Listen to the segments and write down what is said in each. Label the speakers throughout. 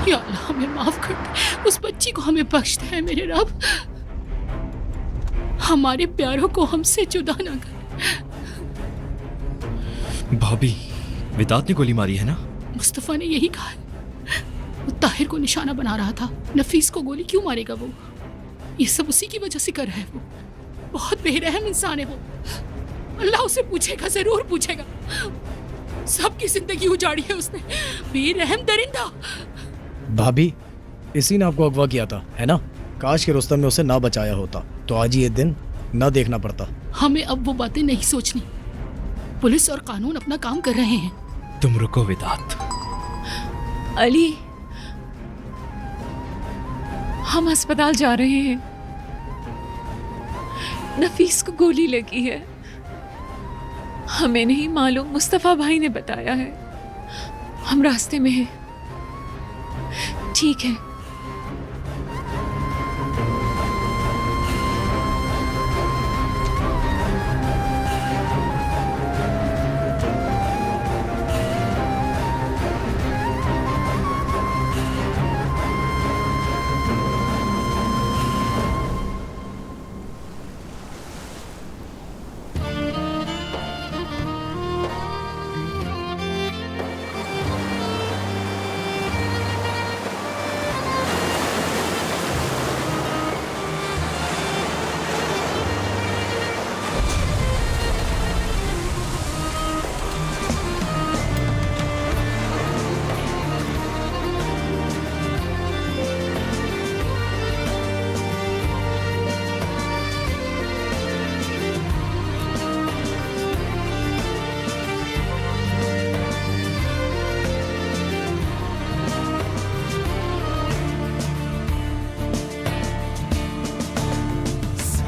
Speaker 1: या अल्लाह हमें माफ कर दे, उस बच्ची को हमें बख्श दे मेरे रब। हमारे प्यारों को हमसे जुदा ना कर।
Speaker 2: भाभी, विदात ने गोली मारी है ना?
Speaker 1: मुस्तफ़ा ने यही कहा है। वो ताहिर को निशाना बना रहा था। नफीस को गोली क्यों मारेगा वो? ये सब उसी की वजह से कर रहा है वो। बहुत बेरहम इंसान है वो। अल्लाह उसे पूछेगा, जरूर पूछेगा। सबकी जिंदगी उजाड़ी है उसने, बेरहम दरिंदा।
Speaker 3: भाभी, इसी ने आपको अगवा किया था, है ना? काश के रुस्तम ने उसे ना बचाया होता तो आज ये दिन ना देखना पड़ता।
Speaker 1: हमें अब वो बातें नहीं सोचनी। पुलिस और कानून अपना काम कर रहे हैं।
Speaker 2: तुम रुको विदात।
Speaker 4: अली, हम अस्पताल जा रहे हैं। नफीस को गोली लगी है। हमें नहीं मालूम, मुस्तफा भाई ने बताया है। हम रास्ते में हैं। ठीक है।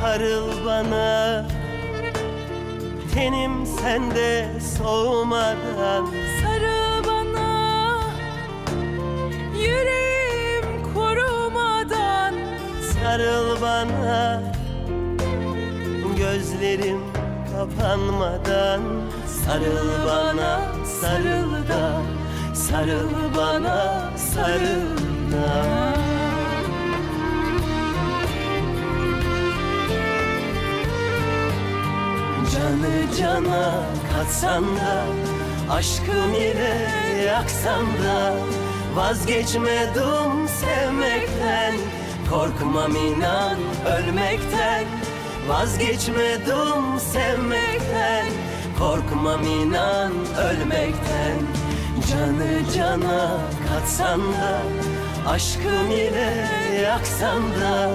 Speaker 5: Sarıl bana, tenim sende soğumadan.
Speaker 4: Sarıl bana, yüreğim kurumadan.
Speaker 5: Sarıl bana, gözlerim kapanmadan. Sarıl bana, sarıl da, sarıl bana, sarıl da. Canı cana katsan da, aşkın ile yaksan da, vazgeçmedim sevmekten, korkmam inan ölmekten. Vazgeçmedim sevmekten, korkmam inan ölmekten. Canı cana katsan da, aşkın ile yaksan da,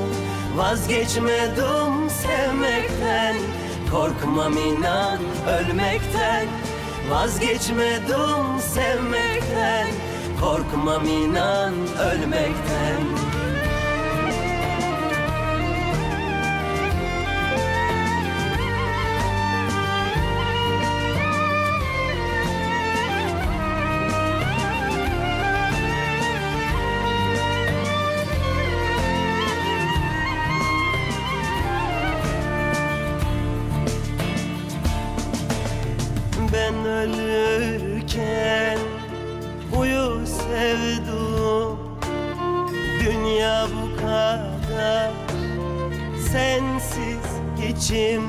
Speaker 5: vazgeçmedim sevmekten, korkmam inan ölmekten. Vazgeçmedim sevmekten, korkmam inan ölmekten. Ben ölürken uyu sevdum, dünya bu kadar sensiz geçim.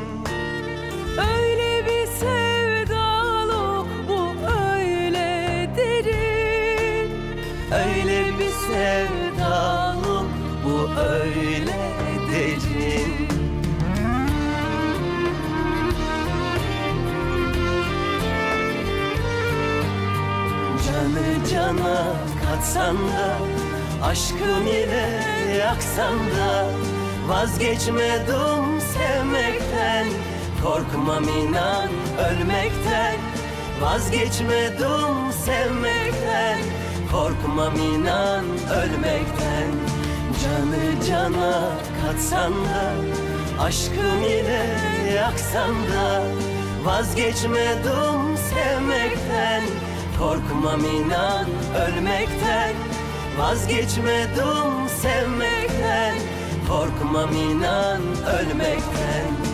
Speaker 4: Öyle bir sevdalık bu, öyle derin.
Speaker 5: Öyle bir sevdalık bu, öyle derin. Canı cana katsan da, aşkın ile yaksan da, vazgeçmedim sevmekten, korkmam inan ölmekten. Vazgeçmedim sevmekten, korkmam inan ölmekten. Canı cana katsan da, aşkın ile yaksan da, vazgeçmedim sevmekten, korkmam inan ölmekten. Vazgeçmedim sevmekten, korkmam inan ölmekten.